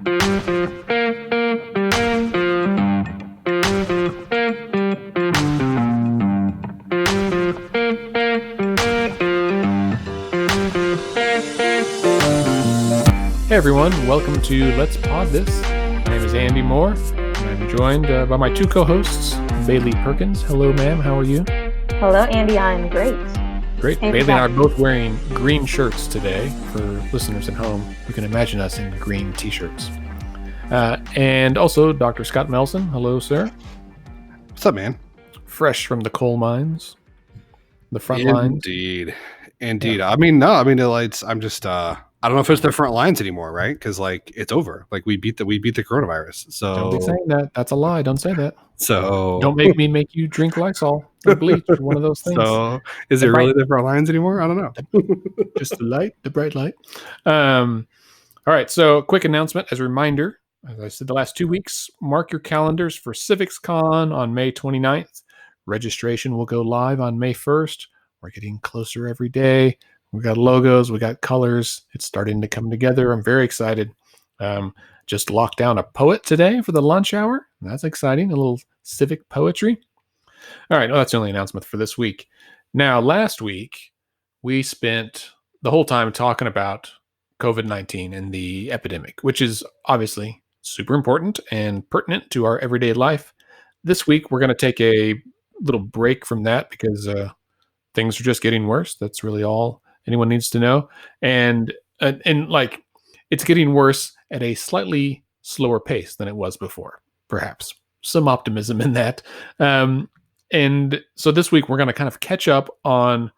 Hey everyone, welcome to Let's Pod This. My name is Andy Moore, and I'm joined by my two co-hosts, Bailey Perkins. Hello, ma'am. How are you? Hello, Andy. I'm great. Great. Hey, Bailey and I are both wearing green shirts today. For listeners at home, you can imagine us in green t-shirts. And also Dr. Scott Melson. Hello, sir. What's up, man? Fresh from the coal mines, the front lines. Indeed. Yeah. I'm just I don't know if it's the front lines anymore, right? Because it's over. We beat the coronavirus. So Don't be saying that. That's a lie. Don't say that. So Don't make me make you drink Lysol or bleach or one of those things. So is it really the front lines anymore? I don't know. Just the light, the bright light. All right. So quick announcement as a reminder, as I said the last 2 weeks, mark your calendars for CivicsCon on May 29th. Registration will go live on May 1st. We're getting closer every day. We got logos, we got colors. It's starting to come together. I'm very excited. Just locked down a poet today for the lunch hour. That's exciting. A little civic poetry. All right. Well, that's the only announcement for this week. Now, last week, we spent the whole time talking about COVID-19 and the epidemic, which is obviously super important and pertinent to our everyday life. This week, we're going to take a little break from that because things are just getting worse. That's really all anyone needs to know. And it's getting worse at a slightly slower pace than it was before, perhaps. Some optimism in that. And so this week, we're going to kind of catch up on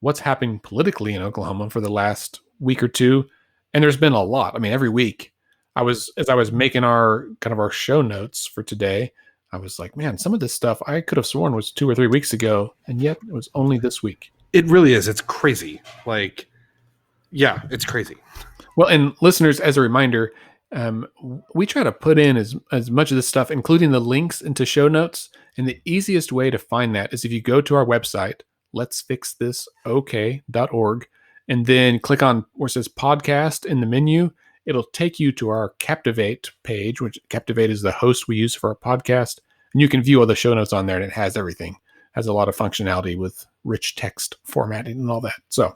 what's happening politically in Oklahoma for the last week or two. And there's been a lot. I mean, every week, as I was making our show notes for today, I was like, man, some of this stuff I could have sworn was 2 or 3 weeks ago, and yet it was only this week. It really is. It's crazy. It's crazy. Well, and listeners, as a reminder, we try to put in as much of this stuff, including the links, into show notes. And the easiest way to find that is if you go to our website, letsfixthisok.org, and then click on where it says podcast in the menu. It'll take you to our Captivate page, which Captivate is the host we use for our podcast. And you can view all the show notes on there, and it has everything. It has a lot of functionality with rich text formatting and all that. So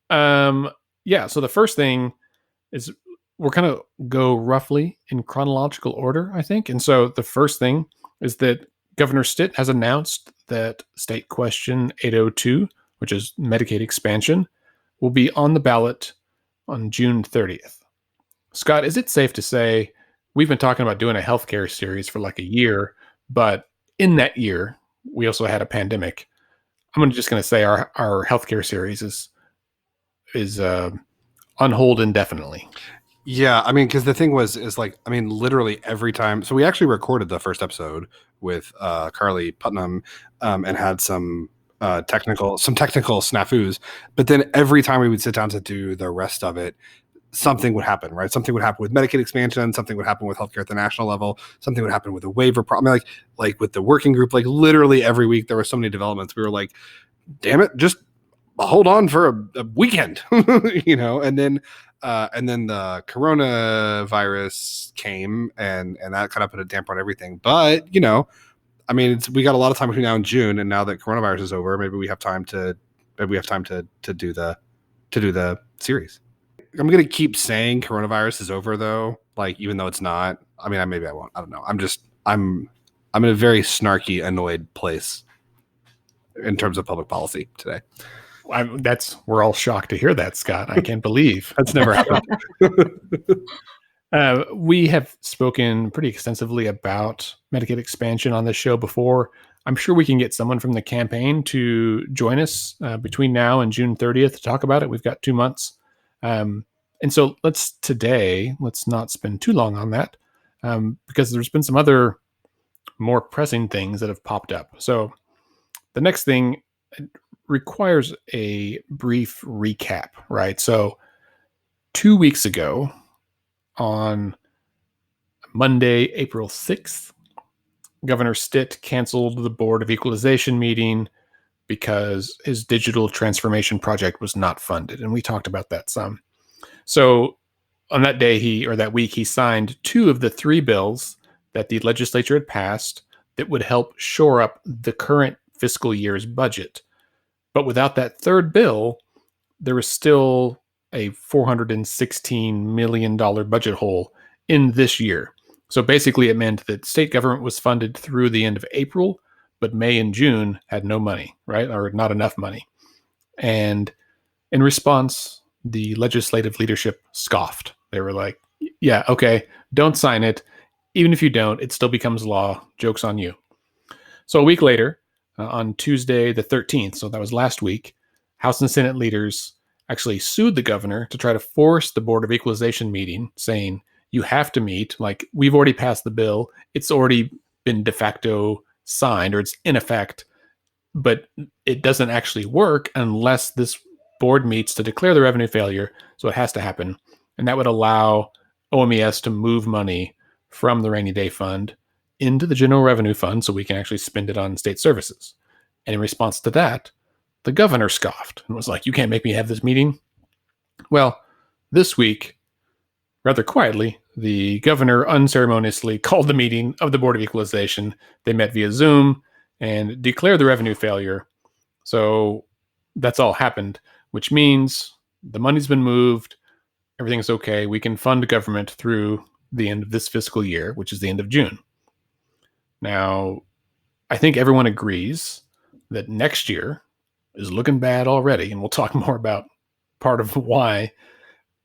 the first thing is we're kind of go roughly in chronological order, I think. And so the first thing is that Governor Stitt has announced that State Question 802, which is Medicaid expansion, will be on the ballot on June 30th. Scott, is it safe to say we've been talking about doing a healthcare series for like a year, but in that year, we also had a pandemic? I'm just going to say our healthcare series is on hold indefinitely. Yeah, I mean, because the thing literally every time. So we actually recorded the first episode with Carly Putnam and had some technical snafus. But then every time we would sit down to do the rest of it, something would happen, right? Something would happen with Medicaid expansion. Something would happen with healthcare at the national level. Something would happen with a waiver problem. Like with the working group, literally every week there were so many developments. We were like, damn it, just hold on for a weekend, and then the coronavirus came and that kind of put a damper on everything. But, we got a lot of time between now and June, and now that coronavirus is over, maybe we have time to do the series. I'm going to keep saying coronavirus is over though, even though it's not. I mean, maybe I won't. I don't know. I'm in a very snarky, annoyed place in terms of public policy today. We're all shocked to hear that, Scott. I can't believe that's never happened. We have spoken pretty extensively about Medicaid expansion on this show before. I'm sure we can get someone from the campaign to join us between now and June 30th to talk about it. We've got 2 months. And so let's not spend too long on that because there's been some other more pressing things that have popped up. So the next thing requires a brief recap, right? So 2 weeks ago on Monday, April 6th, Governor Stitt canceled the Board of Equalization meeting because his digital transformation project was not funded. And we talked about that some. So on that day, that week, he signed 2 of the 3 bills that the legislature had passed that would help shore up the current fiscal year's budget. But without that third bill, there was still a $416 million budget hole in this year. So basically, it meant that state government was funded through the end of April, but May and June had no money, right? Or not enough money. And in response, the legislative leadership scoffed. They were like, yeah, okay, don't sign it. Even if you don't, it still becomes law. Joke's on you. So a week later, on Tuesday the 13th, so that was last week, House and Senate leaders actually sued the governor to try to force the Board of Equalization meeting, saying, you have to meet. Like, we've already passed the bill. It's already been de facto signed, or it's in effect, but it doesn't actually work unless this board meets to declare the revenue failure. So it has to happen. And that would allow OMES to move money from the rainy day fund into the general revenue fund so we can actually spend it on state services. And in response to that, the governor scoffed and was like, you can't make me have this meeting. Well, this week, rather quietly, the governor unceremoniously called the meeting of the Board of Equalization. They met via Zoom and declared the revenue failure. So that's all happened, which means the money's been moved. Everything's okay. We can fund government through the end of this fiscal year, which is the end of June. Now, I think everyone agrees that next year is looking bad already, and we'll talk more about part of why.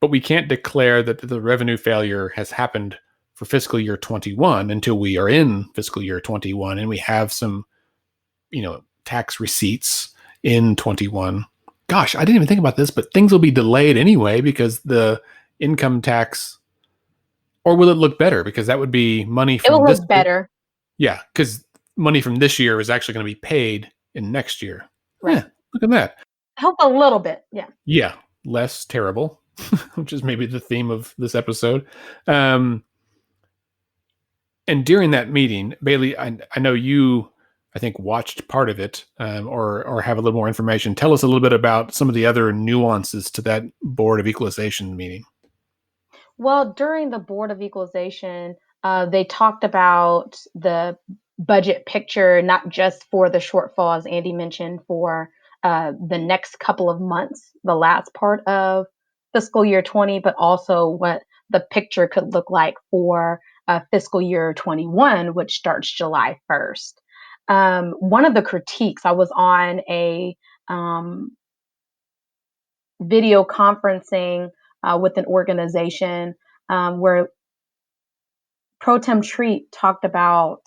But we can't declare that the revenue failure has happened for fiscal year 21 until we are in fiscal year 21 and we have some, tax receipts in 21. Gosh, I didn't even think about this, but things will be delayed anyway because the income tax, or will it look better? Because that would be money from It will this look better. year. Yeah, because money from this year is actually going to be paid in next year. Right. Yeah, look at that. Help a little bit. Yeah. Yeah, less terrible, which is maybe the theme of this episode. And during that meeting, Bailey, I know you, I think, watched part of it, or have a little more information. Tell us a little bit about some of the other nuances to that Board of Equalization meeting. Well, during the Board of Equalization, they talked about the budget picture, not just for the shortfall, as Andy mentioned, for the next couple of months, the last part of fiscal year 20, but also what the picture could look like for fiscal year 21, which starts July 1st. One of the critiques, I was on a video conferencing with an organization where Pro Tem Treat talked about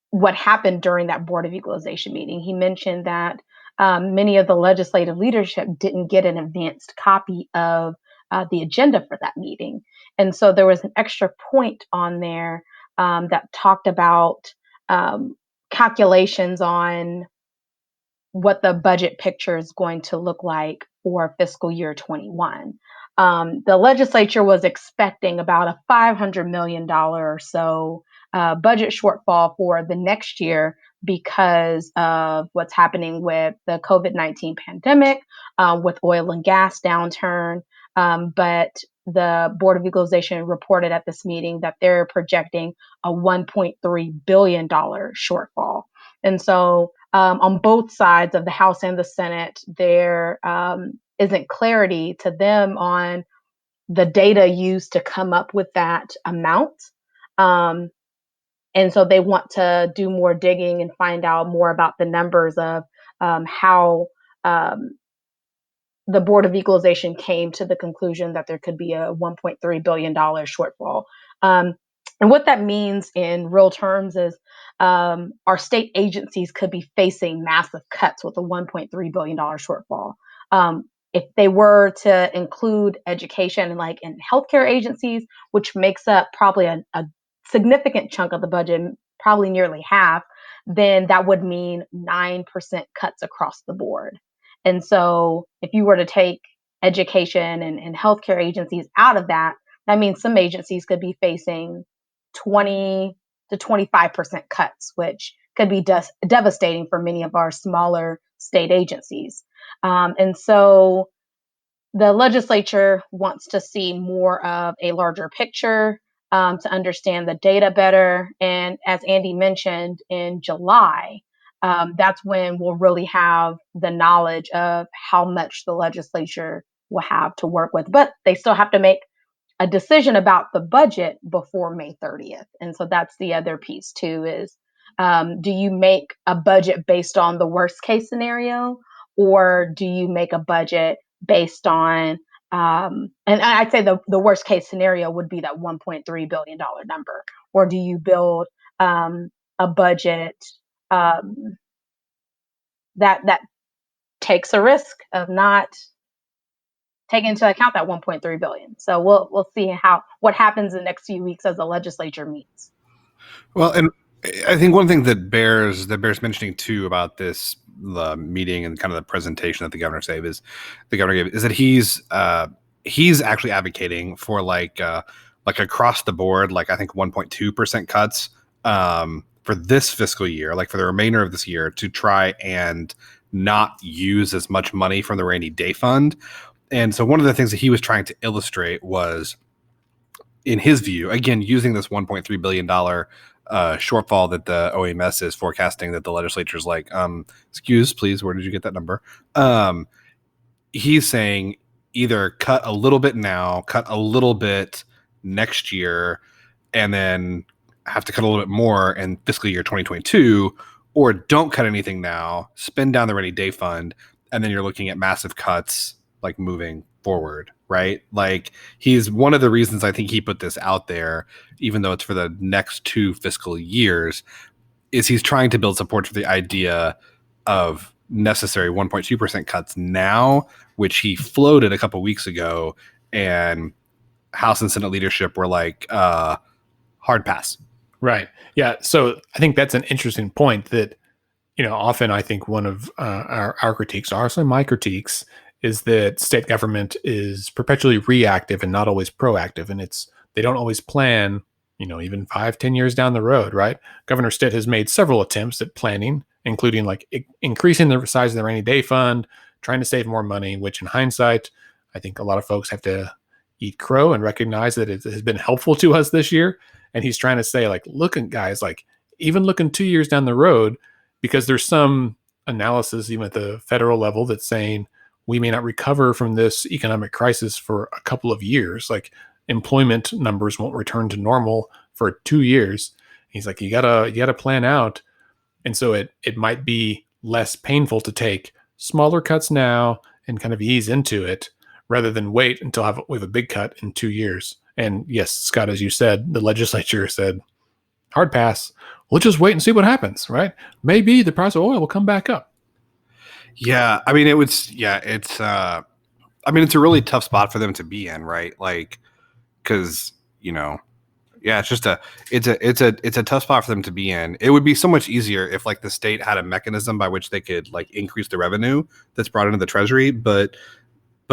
what happened during that Board of Equalization meeting. He mentioned that many of the legislative leadership didn't get an advanced copy of the agenda for that meeting. And so there was an extra point on there that talked about calculations on what the budget picture is going to look like for fiscal year 21. The legislature was expecting about a $500 million or so budget shortfall for the next year because of what's happening with the COVID-19 pandemic, with oil and gas downturn. But the Board of Equalization reported at this meeting that they're projecting a $1.3 billion shortfall. And so on both sides of the House and the Senate, there isn't clarity to them on the data used to come up with that amount. And so they want to do more digging and find out more about the numbers of how the Board of Equalization came to the conclusion that there could be a $1.3 billion shortfall. And what that means in real terms is our state agencies could be facing massive cuts with a $1.3 billion shortfall. If they were to include education and like in healthcare agencies, which makes up probably a significant chunk of the budget, probably nearly half, then that would mean 9% cuts across the board. And so if you were to take education and healthcare agencies out of that, that means some agencies could be facing 20 to 25% cuts, which could be devastating for many of our smaller state agencies. And so the legislature wants to see more of a larger picture, to understand the data better. And as Andy mentioned, in July, that's when we'll really have the knowledge of how much the legislature will have to work with. But they still have to make a decision about the budget before May 30th. And so that's the other piece too is, do you make a budget based on the worst case scenario, or do you make a budget based on, and I'd say the worst case scenario would be that $1.3 billion number, or do you build a budget that takes a risk of not taking into account that 1.3 billion. So we'll see what happens in the next few weeks as the legislature meets. Well, and I think one thing that bears mentioning too about the meeting and kind of the presentation that the governor gave is that he's actually advocating for like across the board, like I think 1.2% cuts for this fiscal year, like for the remainder of this year, to try and not use as much money from the rainy day fund. And so one of the things that he was trying to illustrate was, in his view, again, using this $1.3 billion shortfall that the OMS is forecasting, that the legislature's like, excuse, please, where did you get that number? He's saying either cut a little bit now, cut a little bit next year, and then have to cut a little bit more in fiscal year 2022, or don't cut anything now, spend down the rainy day fund, and then you're looking at massive cuts like moving forward, right? Like, he's one of the reasons I think he put this out there, even though it's for the next 2 fiscal years, is he's trying to build support for the idea of necessary 1.2% cuts now, which he floated a couple weeks ago, and House and Senate leadership were like, hard pass. Right. Yeah. So I think that's an interesting point that, often I think one of our critiques, honestly my critiques, is that state government is perpetually reactive and not always proactive. And they don't always plan, even 5-10 years down the road, right? Governor Stitt has made several attempts at planning, including like increasing the size of the rainy day fund, trying to save more money, which in hindsight, I think a lot of folks have to eat crow and recognize that it has been helpful to us this year. And he's trying to say, like, looking, guys, like, even looking 2 years down the road, because there's some analysis, even at the federal level, that's saying we may not recover from this economic crisis for a couple of years. Like, employment numbers won't return to normal for 2 years. He's like, you gotta plan out. And so it might be less painful to take smaller cuts now and kind of ease into it, rather than wait until we have a big cut in 2 years. And yes, Scott, as you said, the legislature said, hard pass. We'll just wait and see what happens, right? Maybe the price of oil will come back up. Yeah, I mean, it's a really tough spot for them to be in, right? Like, because it's a tough spot for them to be in. It would be so much easier if like the state had a mechanism by which they could like increase the revenue that's brought into the treasury, but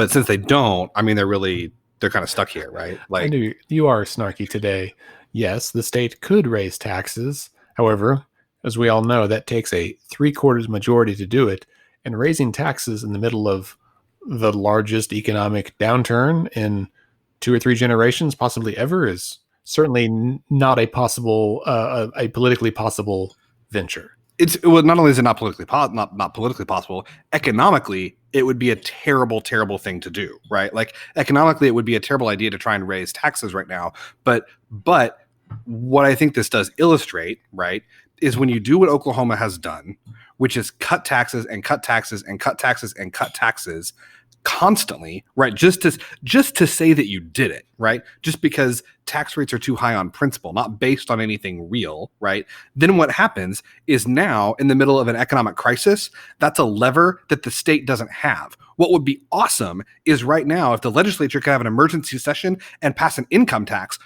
since they don't, I mean, they're kind of stuck here, right? Like, I knew you are snarky today. Yes, the state could raise taxes. However, as we all know, that takes a 3/4 majority to do it. And raising taxes in the middle of the largest economic downturn in 2 or 3 generations, possibly ever, is certainly not a politically possible venture. Not only is it not politically possible, economically, it would be a terrible, terrible thing to do, right? Like, economically, it would be a terrible idea to try and raise taxes right now. But what I think this does illustrate, right, is when you do what Oklahoma has done, which is cut taxes and cut taxes and cut taxes and cut taxes constantly, right? Just to say that you did it, right? Just because tax rates are too high on principle, not based on anything real, right? Then what happens is, now in the middle of an economic crisis, that's a lever that the state doesn't have. What would be awesome is right now if the legislature could have an emergency session and pass an income tax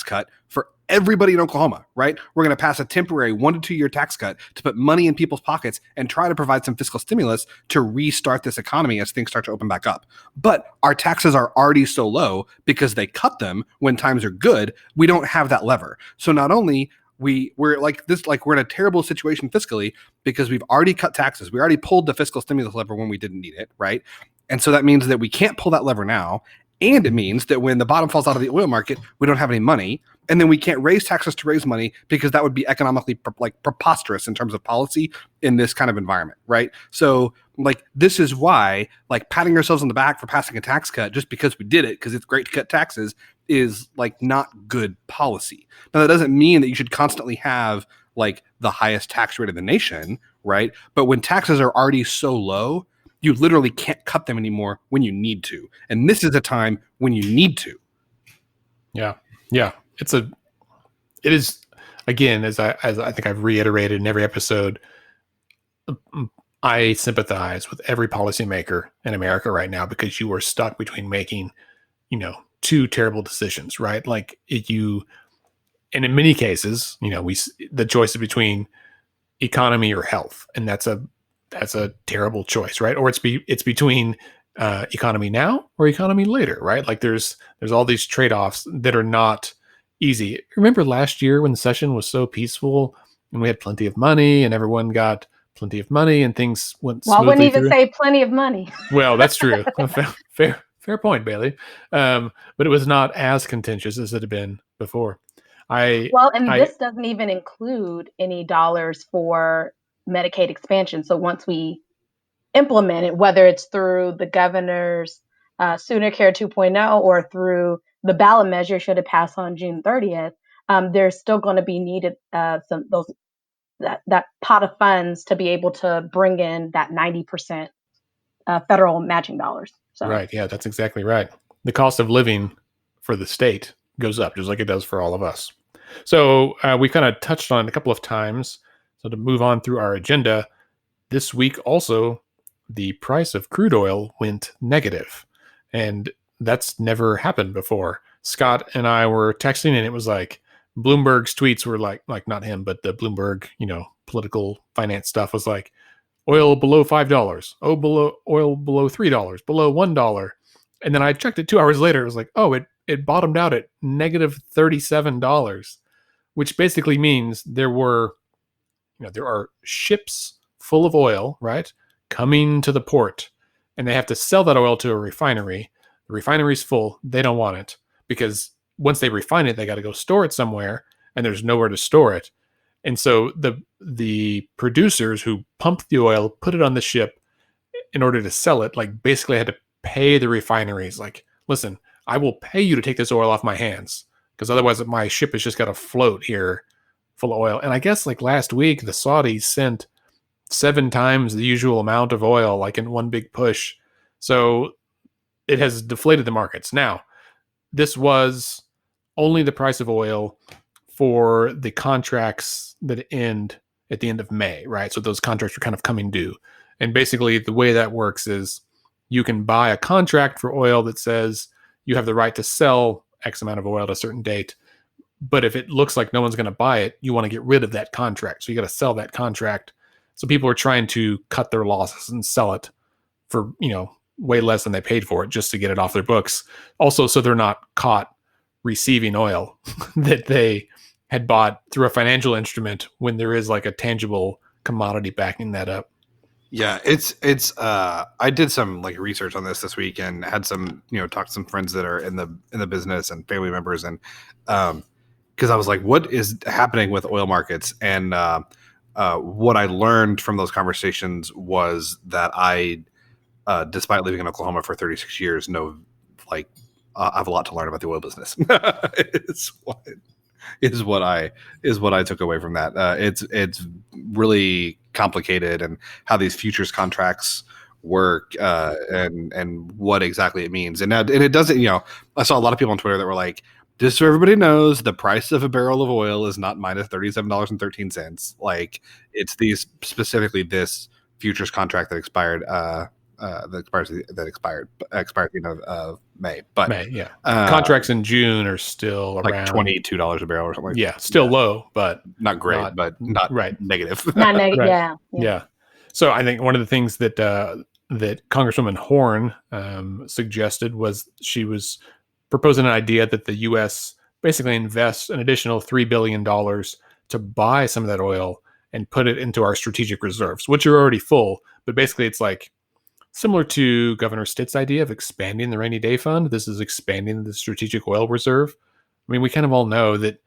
cut for everybody in Oklahoma, right? We're going to pass a temporary 1 to 2 year tax cut to put money in people's pockets and try to provide some fiscal stimulus to restart this economy as things start to open back up. But our taxes are already so low because they cut them when times are good. We don't have that lever. So not only we're like this, like we're in a terrible situation fiscally because we've already cut taxes. We already pulled the fiscal stimulus lever when we didn't need it, right? And so that means that we can't pull that lever now. And it means that when the bottom falls out of the oil market, we don't have any money. And then we can't raise taxes to raise money because that would be economically preposterous in terms of policy in this kind of environment, right? So like, this is why like patting ourselves on the back for passing a tax cut just because we did it, because it's great to cut taxes, is like not good policy. Now, that doesn't mean that you should constantly have like the highest tax rate in the nation, right? But when taxes are already so low, you literally can't cut them anymore when you need to. And this is a time when you need to. Yeah. Yeah. It is, again, as I think I've reiterated in every episode, I sympathize with every policymaker in America right now, because you are stuck between making, two terrible decisions, right? Like and in many cases, the choice is between economy or health. And that's a terrible choice, right? Or it's between economy now or economy later, right? Like there's all these trade-offs that are not easy. Remember last year when the session was so peaceful and we had plenty of money and everyone got plenty of money and things went smoothly I wouldn't even through? say plenty of money. Well, that's true. Fair point, Bailey. But it was not as contentious as it had been before. This doesn't even include any dollars for Medicaid expansion. So once we implement it, whether it's through the governor's Sooner Care 2.0 or through the ballot measure, should it pass on June 30th, there's still going to be needed that pot of funds to be able to bring in that 90% federal matching dollars. So. Right. Yeah, that's exactly right. The cost of living for the state goes up just like it does for all of us. So we kind of touched on it a couple of times. So to move on through our agenda, this week also, the price of crude oil went negative. And that's never happened before. Scott and I were texting and it was like Bloomberg's tweets were like not him, but the Bloomberg, political finance stuff was like oil below $5. Oil below $3, below $1. And then I checked it 2 hours later. It was like, oh, it bottomed out at negative $37, which basically means there are ships full of oil, right, coming to the port, and they have to sell that oil to a refinery. The refinery's full. They don't want it because once they refine it, they got to go store it somewhere, and there's nowhere to store it. And so the producers who pumped the oil, put it on the ship in order to sell it, like basically had to pay the refineries. Like, listen, I will pay you to take this oil off my hands because otherwise my ship has just got to float here full of oil. And I guess like last week, the Saudis sent 7 times the usual amount of oil, like in one big push. So it has deflated the markets. Now, this was only the price of oil for the contracts that end at the end of May, right? So those contracts are kind of coming due. And basically the way that works is you can buy a contract for oil that says you have the right to sell X amount of oil at a certain date. But if it looks like no one's going to buy it, you want to get rid of that contract. So you got to sell that contract. So people are trying to cut their losses and sell it for, way less than they paid for it just to get it off their books. Also, so they're not caught receiving oil that they had bought through a financial instrument when there is like a tangible commodity backing that up. Yeah, it's I did some like research on this week and had some, talked to some friends that are in the business and family members, and because I was like, what is happening with oil markets? And what I learned from those conversations was that I, despite living in Oklahoma for 36 years, I have a lot to learn about the oil business. is what I took away from that. It's really complicated, and how these futures contracts work, and what exactly it means. And it doesn't, I saw a lot of people on Twitter that were like, just so everybody knows, the price of a barrel of oil is not minus $37.13. Like, it's specifically this futures contract that expired, that expired at the end of May. But May, yeah. Contracts in June are still like around $22 a barrel or something. Yeah, still low, but not great, but not right. negative. Not negative. Right. Yeah. So I think one of the things that Congresswoman Horn suggested was she was proposing an idea that the U.S. basically invests an additional $3 billion to buy some of that oil and put it into our strategic reserves, which are already full. But basically, it's like Similar to Governor Stitt's idea of expanding the rainy day fund, this is expanding the strategic oil reserve. I mean, we kind of all know that,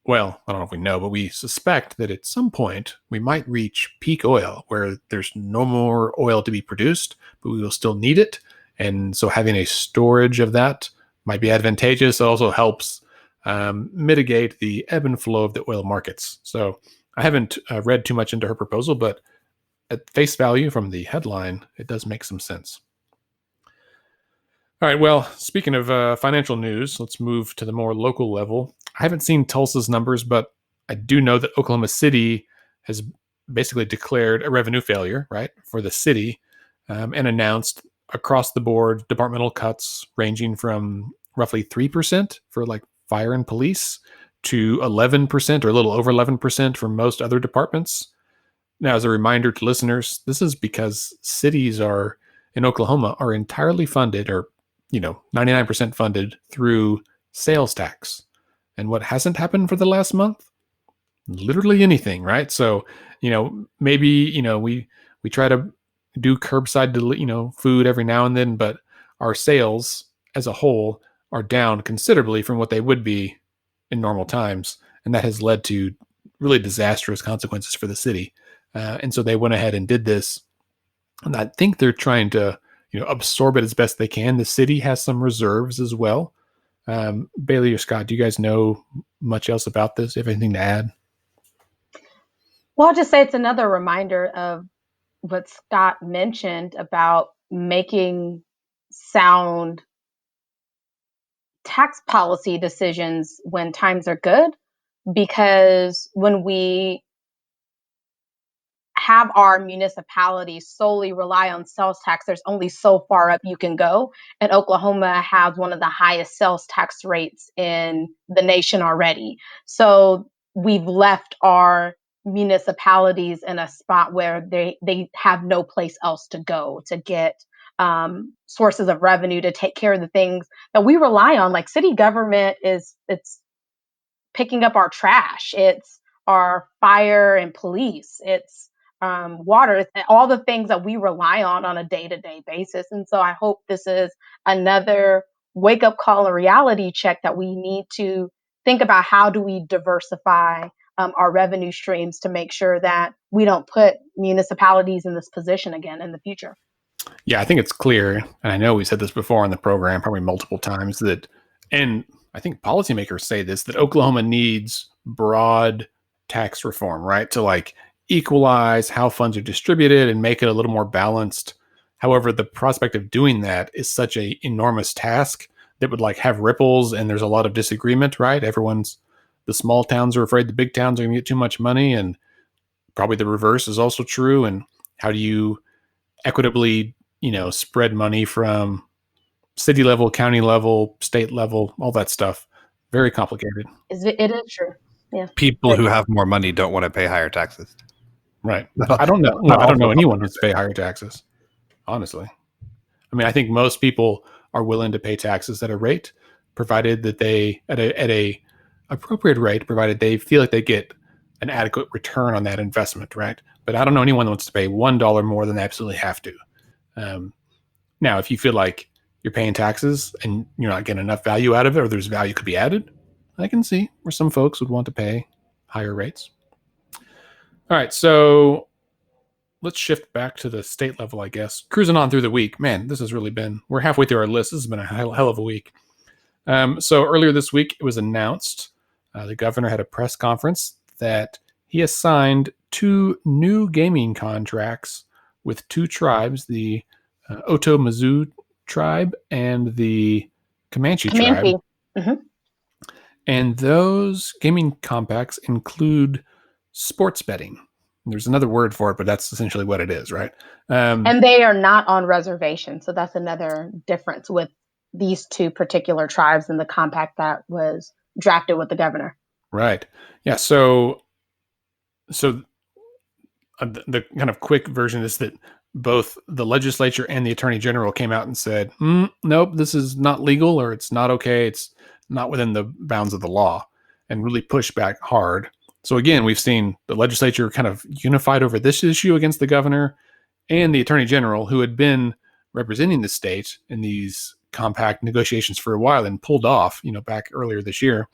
well, I don't know if we know, but we suspect that at some point we might reach peak oil where there's no more oil to be produced, but we will still need it. And so having a storage of that might be advantageous. It also helps mitigate the ebb and flow of the oil markets. So I haven't read too much into her proposal, but at face value from the headline, it does make some sense. All right, well, speaking of financial news, let's move to the more local level. I haven't seen Tulsa's numbers, but I do know that Oklahoma City has basically declared a revenue failure, right, for the city, and announced across the board departmental cuts ranging from roughly 3% for like fire and police to 11% or a little over 11% for most other departments. Now, as a reminder to listeners, this is because cities are in Oklahoma are entirely funded, or 99% funded through sales tax. And what hasn't happened for the last month? Literally anything, right? So, maybe, we try to do curbside, food every now and then, but our sales as a whole are down considerably from what they would be in normal times. And that has led to really disastrous consequences for the city. And so they went ahead and did this. And I think they're trying to, absorb it as best they can. The city has some reserves as well. Bailey or Scott, do you guys know much else about this? Do you have anything to add? Well, I'll just say it's another reminder of what Scott mentioned about making sound tax policy decisions when times are good, because when we have our municipalities solely rely on sales tax, there's only so far up you can go. And Oklahoma has one of the highest sales tax rates in the nation already. So we've left our municipalities in a spot where they have no place else to go to get sources of revenue to take care of the things that we rely on. Like city government it's picking up our trash, it's our fire and police, it's water, all the things that we rely on a day-to-day basis. And so I hope this is another wake-up call, a reality check that we need to think about how do we diversify our revenue streams to make sure that we don't put municipalities in this position again in the future. Yeah, I think it's clear, and I know we said this before on the program probably multiple times, that, and I think policymakers say this, that Oklahoma needs broad tax reform, right? To like equalize how funds are distributed and make it a little more balanced. However, the prospect of doing that is such an enormous task that would like have ripples, and there's a lot of disagreement, right? The small towns are afraid the big towns are going to get too much money, and probably the reverse is also true. And how do you equitably, spread money from city level, county level, state level, all that stuff? Very complicated. It is true. Yeah. People who have more money don't want to pay higher taxes. Right. I don't know. No, I don't know anyone who wants to pay higher taxes, honestly. I mean, I think most people are willing to pay taxes at a rate, provided that they at a appropriate rate, provided they feel like they get an adequate return on that investment, right? But I don't know anyone that wants to pay $1 more than they absolutely have to. Now, if you feel like you're paying taxes and you're not getting enough value out of it, or there's value could be added, I can see where some folks would want to pay higher rates. All right, so let's shift back to the state level, I guess. Cruising on through the week. Man, this has really been, we're halfway through our list. This has been a hell of a week. So earlier this week, it was announced, the governor had a press conference that he assigned 2 new gaming contracts with 2 tribes, the Oto-Mizzou tribe and the Comanche tribe. Mm-hmm. And those gaming compacts include sports betting. There's another word for it, but that's essentially what it is, right? And they are not on reservation. So that's another difference with these 2 particular tribes and the compact that was drafted with the governor. Right. Yeah. So the kind of quick version is that both the legislature and the attorney general came out and said, nope, this is not legal, or it's not okay. It's not within the bounds of the law, and really pushed back hard. So again, we've seen the legislature kind of unified over this issue against the governor, and the attorney general, who had been representing the state in these compact negotiations for a while and pulled off, back earlier this year,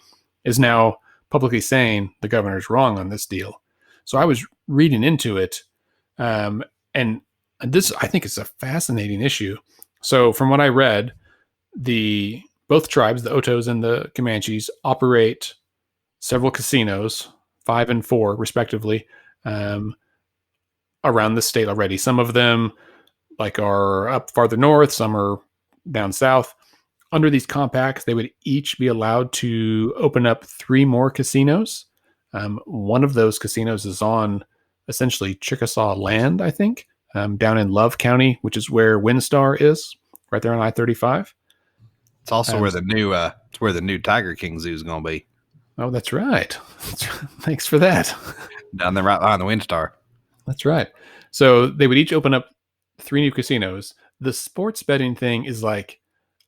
is now publicly saying the governor's wrong on this deal. So I was reading into it, and this, I think, is a fascinating issue. So from what I read, both tribes, the Otos and the Comanches, operate several casinos, 5 and 4 respectively, around the state already. Some of them are up farther north, some are down south. Under these compacts, they would each be allowed to open up 3 more casinos. One of those casinos is on essentially Chickasaw land, I think, down in Love County, which is where WinStar is, right there on I-35. It's also where the new Tiger King Zoo is going to be. Oh, that's right. Thanks for that. Down there right behind the WinStar. That's right. So they would each open up 3 new casinos. The sports betting thing is like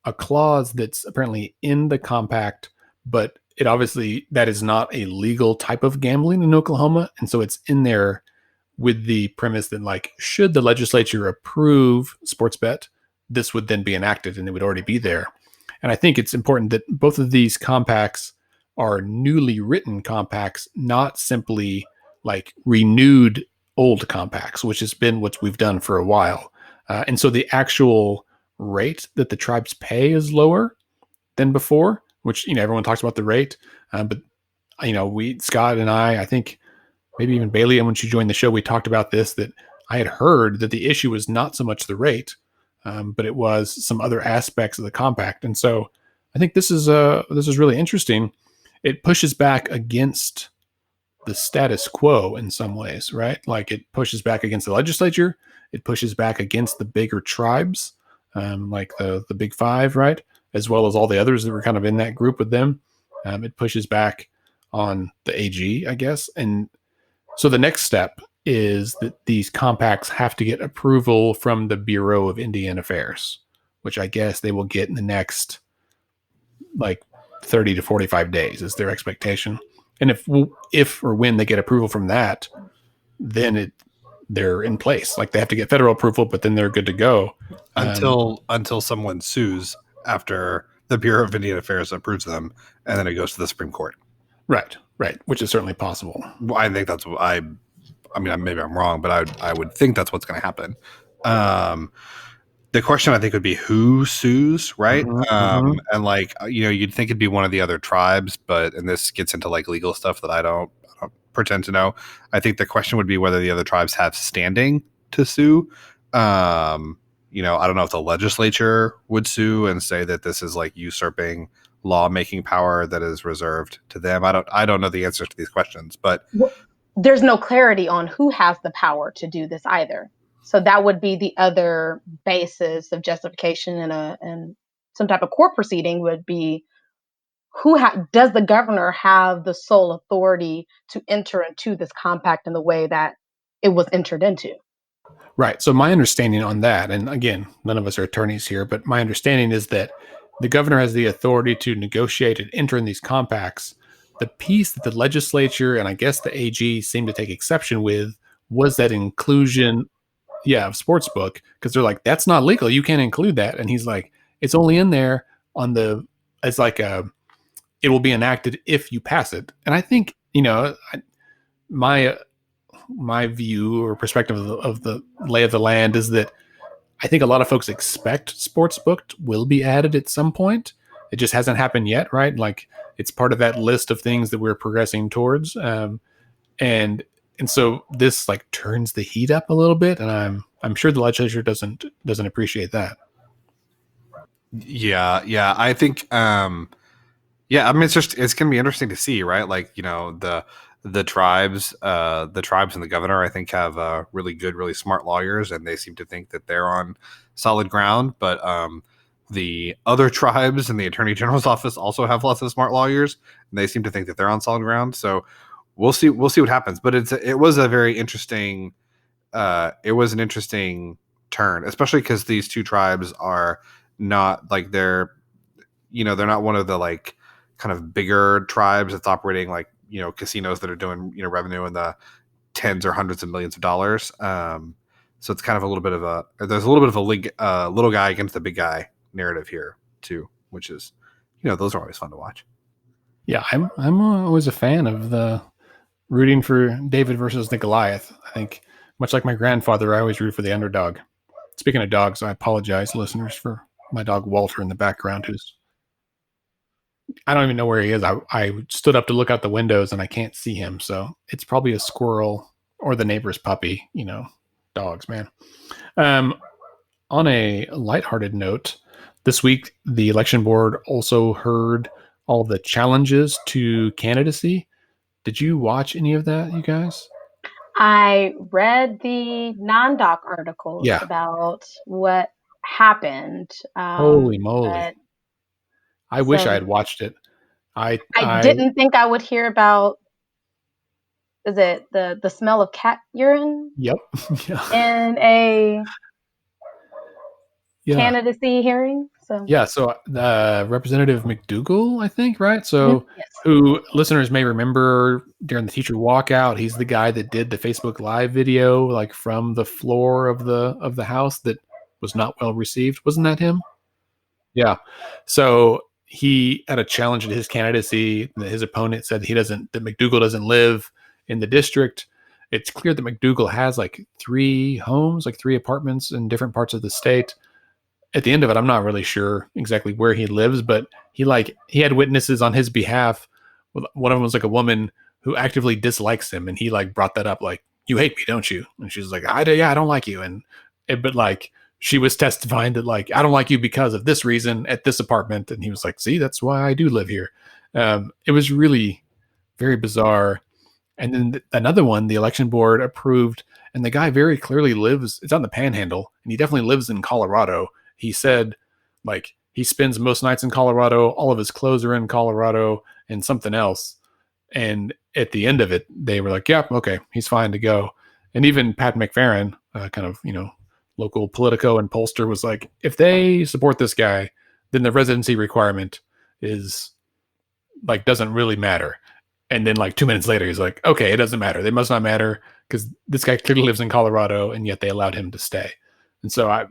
a clause that's apparently in the compact, but it obviously, that is not a legal type of gambling in Oklahoma. And so it's in there with the premise that, should the legislature approve sports bet, this would then be enacted and it would already be there. And I think it's important that both of these compacts are newly written compacts, not simply renewed old compacts, which has been what we've done for a while. And so the actual rate that the tribes pay is lower than before, which, everyone talks about the rate. But, Scott and I think maybe even Bailey, and when she joined the show, we talked about this, that I had heard that the issue was not so much the rate, but it was some other aspects of the compact. And so I think this is really interesting. It pushes back against the status quo in some ways, right? It pushes back against the legislature. It pushes back against the bigger tribes, like the Big Five, right? As well as all the others that were kind of in that group with them. It pushes back on the AG, I guess. And so the next step is that these compacts have to get approval from the Bureau of Indian Affairs, which I guess they will get in the next 30 to 45 days is their expectation. And if or when they get approval from that, then they're in place. They have to get federal approval, but then they're good to go. Until someone sues after the Bureau of Indian Affairs approves them, and then it goes to the Supreme Court. Right, which is certainly possible. Well, I think that's what I mean, maybe I'm wrong, but I would think that's what's going to happen. The question, I think, would be who sues, right? Mm-hmm. And you'd think it'd be one of the other tribes, and this gets into legal stuff that I don't pretend to know. I think the question would be whether the other tribes have standing to sue. I don't know if the legislature would sue and say that this is usurping lawmaking power that is reserved to them. I don't know the answers to these questions, but there's no clarity on who has the power to do this either. So that would be the other basis of justification in some type of court proceeding would be does the governor have the sole authority to enter into this compact in the way that it was entered into? Right. So my understanding on that, and again, none of us are attorneys here, but my understanding is that the governor has the authority to negotiate and enter in these compacts. The piece that the legislature and I guess the AG seemed to take exception with was that inclusion, of sportsbook, because they're like, that's not legal. You can't include that. And he's like, it's only in there it's it will be enacted if you pass it. And I think, my view or perspective of the lay of the land is that I think a lot of folks expect sportsbook will be added at some point. It just hasn't happened yet, right? It's part of that list of things that we're progressing towards. And so this turns the heat up a little bit, and I'm sure the legislature doesn't appreciate that. Yeah. I think it's going to be interesting to see, right? The tribes and the governor, I think, have really good, really smart lawyers, and they seem to think that they're on solid ground. But the other tribes and the attorney general's office also have lots of smart lawyers, and they seem to think that they're on solid ground. So we'll see what happens. But it was a very interesting. It was an interesting turn, especially because these two tribes are not they're not one of the kind of bigger tribes that's operating casinos that are doing revenue in the tens or hundreds of millions of dollars. So it's kind of a little bit of there's a little bit of a little guy against the big guy narrative here too, which is, those are always fun to watch. Yeah, I'm always a fan of the rooting for David versus the Goliath. I think, much like my grandfather, I always root for the underdog. Speaking of dogs, I apologize, listeners, for my dog Walter in the background, who's, I don't even know where he is. I stood up to look out the windows and I can't see him. So it's probably a squirrel or the neighbor's puppy, dogs, man. On a lighthearted note, this week, the election board also heard all the challenges to candidacy. Did you watch any of that, you guys? I read the non-doc articles Yeah. about what happened. Holy moly. But I wish I had watched it. I didn't think I would hear about, is it the smell of cat urine Yep. Yeah. in a candidacy hearing? So yeah, so Representative McDougal, I think, right? So yes. who listeners may remember during the teacher walkout, he's the guy that did the Facebook Live video, like from the floor of the house, that was not well received. Wasn't that him? Yeah. So he had a challenge to his candidacy. His opponent said that McDougal doesn't live in the district. It's clear that McDougal has like 3 homes, like 3 apartments in different parts of the state. At the end of it, I'm not really sure exactly where he lives, but he had witnesses on his behalf. One of them was like a woman who actively dislikes him, and he like brought that up, like, "You hate me, don't you?" And she's like, I don't like you." But like, she was testifying that, like, "I don't like you because of this reason at this apartment," and he was like, "See, that's why I do live here." It was really very bizarre. And then another one, the election board approved, and the guy very clearly lives. It's on the Panhandle, and he definitely lives in Colorado. He said, like, he spends most nights in Colorado. All of his clothes are in Colorado and something else. And at the end of it, they were like, "Yeah, okay, he's fine to go." And even Pat McFerrin, kind of, local Politico and pollster, was like, if they support this guy, then the residency requirement is like, doesn't really matter. And then like 2 minutes later, he's like, okay, it doesn't matter. They must not matter because this guy clearly lives in Colorado, and yet they allowed him to stay. And so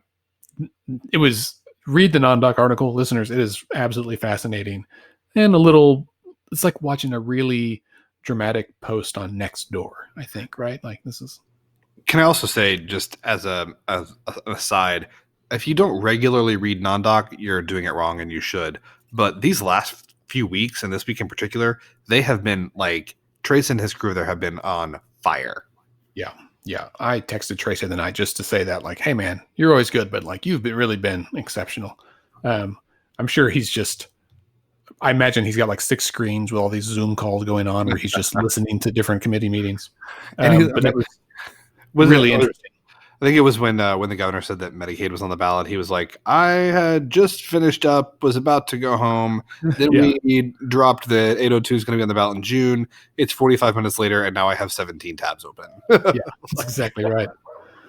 read the non-doc article, listeners. It is absolutely fascinating and it's like watching a really dramatic post on Nextdoor, I think, right? Like, this is. Can I also say, just as an aside, if you don't regularly read non-doc, you're doing it wrong, and you should. But these last few weeks, and this week in particular, they have been like, Trace and his crew there have been on fire. Yeah. Yeah, I texted Trace the other night just to say that, like, "Hey man, you're always good, but like, you've really been exceptional." I'm sure I imagine he's got like 6 screens with all these Zoom calls going on, where he's just listening to different committee meetings. But it was really interesting. I think it was when the governor said that Medicaid was on the ballot. He was like, "I had just finished up, was about to go home. Then we dropped that 802 is going to be on the ballot in June. It's 45 minutes later, and now I have 17 tabs open." Yeah, that's exactly right.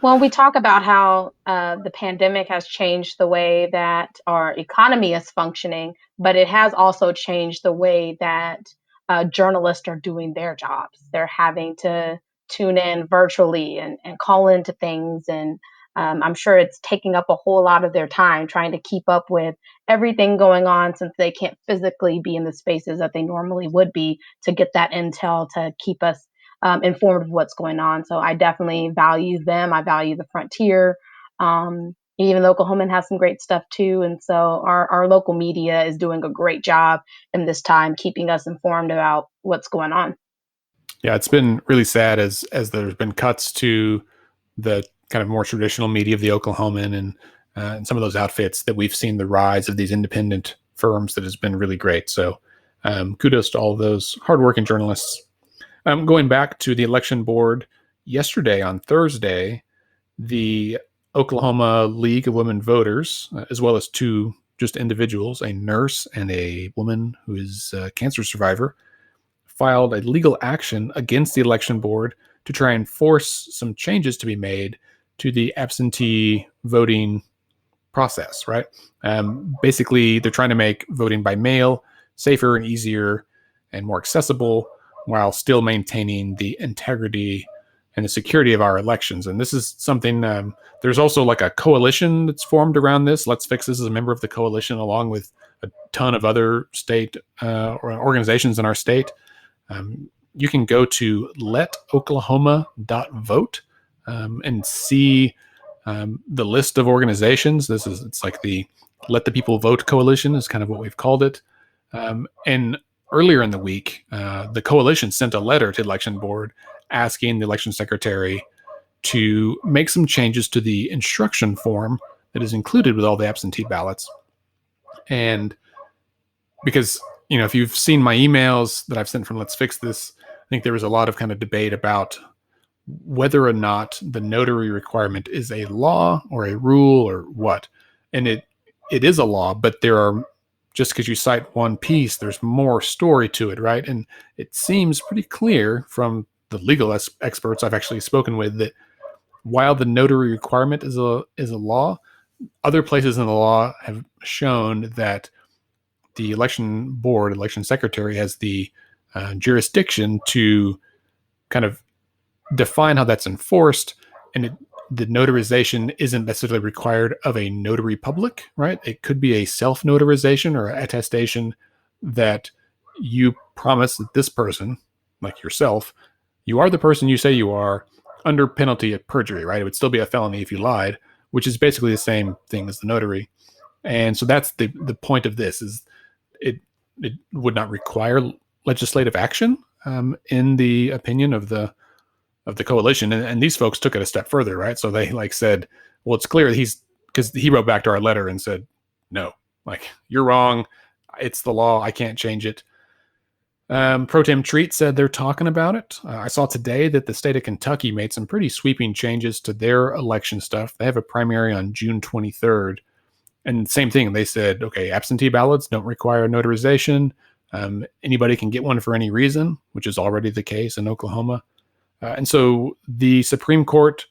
Well, we talk about how the pandemic has changed the way that our economy is functioning, but it has also changed the way that journalists are doing their jobs. They're having to tune in virtually and call into things. And I'm sure it's taking up a whole lot of their time trying to keep up with everything going on, since they can't physically be in the spaces that they normally would be to get that intel to keep us informed of what's going on. So I definitely value them. I value the frontier. Even though Oklahoman has some great stuff too. And so our local media is doing a great job in this time, keeping us informed about what's going on. Yeah, it's been really sad as there's been cuts to the kind of more traditional media of the Oklahoman and some of those outfits, that we've seen the rise of these independent firms that has been really great. So kudos to all of those hardworking journalists. Going back to the election board yesterday, on Thursday, the Oklahoma League of Women Voters, as well as 2 just individuals, a nurse and a woman who is a cancer survivor, filed a legal action against the election board to try and force some changes to be made to the absentee voting process, right? Basically, they're trying to make voting by mail safer and easier and more accessible, while still maintaining the integrity and the security of our elections. And this is something, there's also like a coalition that's formed around this. Let's Fix This is a member of the coalition, along with a ton of other state or organizations in our state. You can go to letoklahoma.vote and see the list of organizations. It's like the Let the People Vote Coalition is kind of what we've called it. And earlier in the week, the coalition sent a letter to the election board asking the election secretary to make some changes to the instruction form that is included with all the absentee ballots. And because, if you've seen my emails that I've sent from Let's Fix This, I think there was a lot of kind of debate about whether or not the notary requirement is a law or a rule or what. And it is a law, but there are, just because you cite one piece, there's more story to it, right? And it seems pretty clear from the legal experts I've actually spoken with that while the notary requirement is a law, other places in the law have shown that the election board, election secretary, has the jurisdiction to kind of define how that's enforced, and the notarization isn't necessarily required of a notary public, right? It could be a self-notarization or attestation that you promise that this person, like yourself, you are the person you say you are, under penalty of perjury, right? It would still be a felony if you lied, which is basically the same thing as the notary. And so that's the point of this, is it would not require legislative action, in the opinion of the coalition. And these folks took it a step further, right? So they said, well, it's clear because he wrote back to our letter and said, no, you're wrong. It's the law. I can't change it. Pro Tem Treat said they're talking about it. I saw today that the state of Kentucky made some pretty sweeping changes to their election stuff. They have a primary on June 23rd. And same thing, they said, okay, absentee ballots don't require notarization. Anybody can get one for any reason, which is already the case in Oklahoma. And so the Supreme Court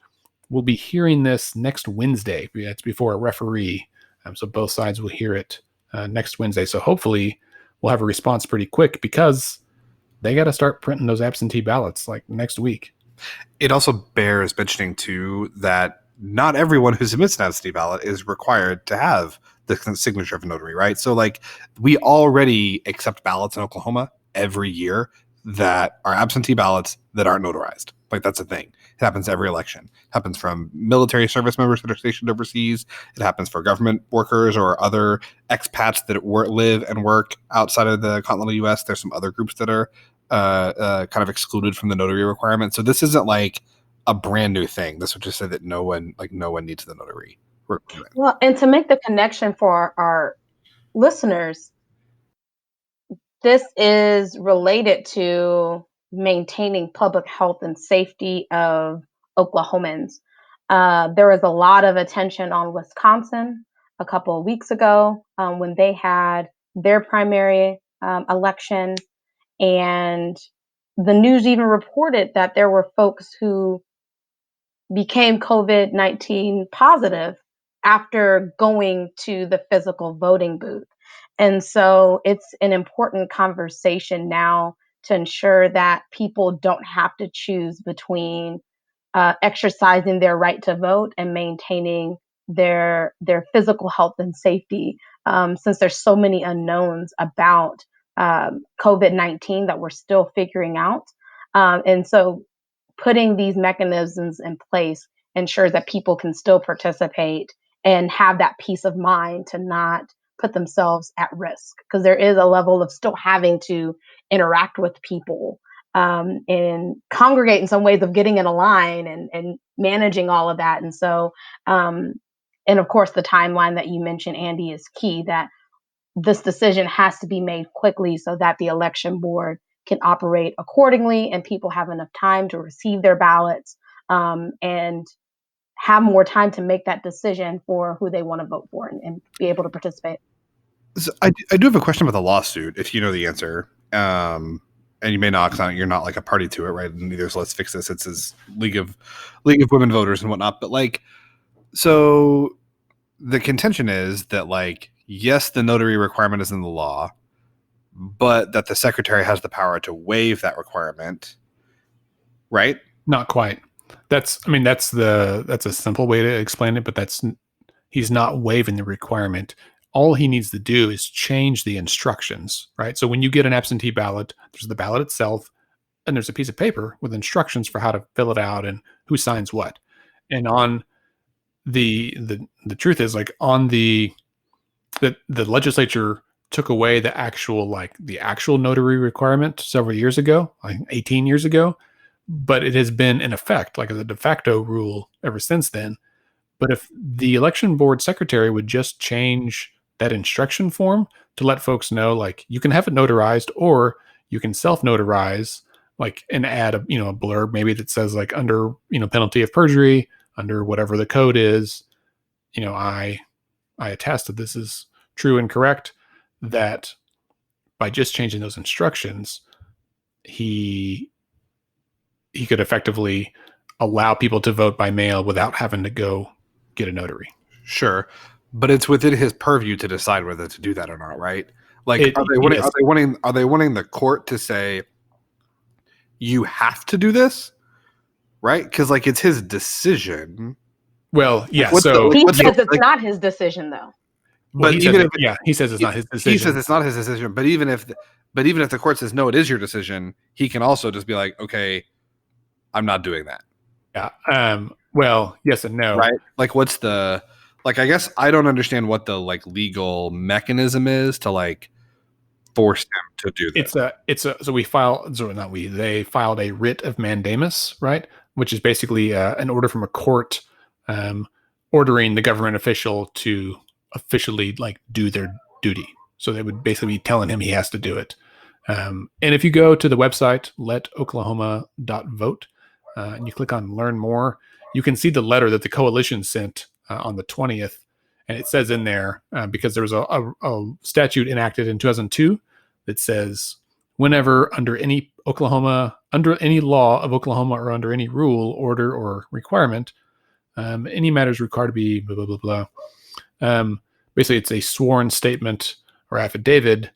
will be hearing this next Wednesday. It's before a referee. So both sides will hear it next Wednesday. So hopefully we'll have a response pretty quick, because they got to start printing those absentee ballots next week. It also bears mentioning, too, that not everyone who submits an absentee ballot is required to have the signature of a notary, right? So we already accept ballots in Oklahoma every year that are absentee ballots that aren't notarized. That's a thing. It happens every election. It happens from military service members that are stationed overseas. It happens for government workers or other expats that live and work outside of the continental U.S. There's some other groups that are kind of excluded from the notary requirement. So this isn't a brand new thing. This would just say that no one needs the notary. Well, and to make the connection for our listeners, this is related to maintaining public health and safety of Oklahomans. There was a lot of attention on Wisconsin a couple of weeks ago when they had their primary election, and the news even reported that there were folks who became COVID-19 positive after going to the physical voting booth. And so it's an important conversation now to ensure that people don't have to choose between exercising their right to vote and maintaining their physical health and safety, since there's so many unknowns about COVID-19 that we're still figuring out. And so putting these mechanisms in place ensures that people can still participate and have that peace of mind to not put themselves at risk, because there is a level of still having to interact with people and congregate in some ways of getting in a line and managing all of that. And so, and of course, the timeline that you mentioned, Andy, is key, that this decision has to be made quickly so that the election board can operate accordingly and people have enough time to receive their ballots and have more time to make that decision for who they want to vote for and be able to participate. So I do have a question about the lawsuit, if you know the answer. And you may not, because you're not a party to it, right? And neither is Let's Fix This. It's this League of Women Voters and whatnot. But so the contention is that yes, the notary requirement is in the law, but that the secretary has the power to waive that requirement, right? Not quite. That's a simple way to explain it, but he's not waiving the requirement. All he needs to do is change the instructions, right? So when you get an absentee ballot, there's the ballot itself, and there's a piece of paper with instructions for how to fill it out and who signs what. And on the truth is, like, on the legislature took away the actual notary requirement several years ago, like 18 years ago, but it has been in effect like as a de facto rule ever since then. But if the election board secretary would just change that instruction form to let folks know, like, you can have it notarized or you can self-notarize, like, and add a blurb maybe that says, like, under penalty of perjury, under whatever the code is, I attest that this is true and correct, that by just changing those instructions, he could effectively allow people to vote by mail without having to go get a notary. Sure. But it's within his purview to decide whether to do that or not, right? Like, are they wanting the court to say, you have to do this? Right? Because, like, it's his decision. Well, yeah. He says it's not his decision, though. But he says it's not his decision. He says it's not his decision. But even if the court says, no, it is your decision, he can also just be like, okay, I'm not doing that. Yeah. Well, yes and no. Right? Like, what's the, like, I guess I don't understand what the, like, legal mechanism is to, like, force him to do this. They filed a writ of mandamus, right? Which is basically an order from a court ordering the government official to officially, like, do their duty. So they would basically be telling him he has to do it. And if you go to the website, letoklahoma.vote, and you click on learn more, you can see the letter that the coalition sent on the 20th. And it says in there, because there was a statute enacted in 2002 that says, whenever under any law of Oklahoma or under any rule, order, or requirement, any matters required to be blah, blah, blah, blah. Basically, it's a sworn statement or affidavit.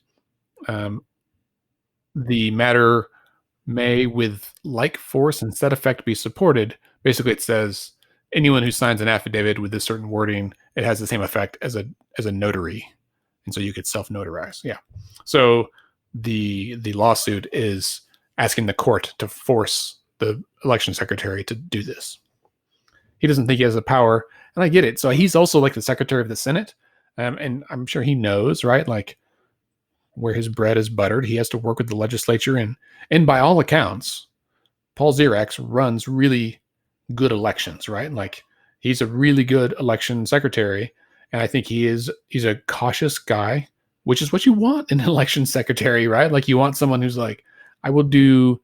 The matter may with like force and set effect be supported. Basically, it says anyone who signs an affidavit with this certain wording, it has the same effect as a notary. And so you could self-notarize. Yeah. So the lawsuit is asking the court to force the election secretary to do this. He doesn't think he has the power, and I get it. So he's also like the secretary of the Senate, and I'm sure he knows, right, like, where his bread is buttered. He has to work with the legislature, and by all accounts, Paul Zirax runs really good elections, right? Like, he's a really good election secretary, and I think he's a cautious guy, which is what you want in an election secretary, right? Like, you want someone who's like, I will do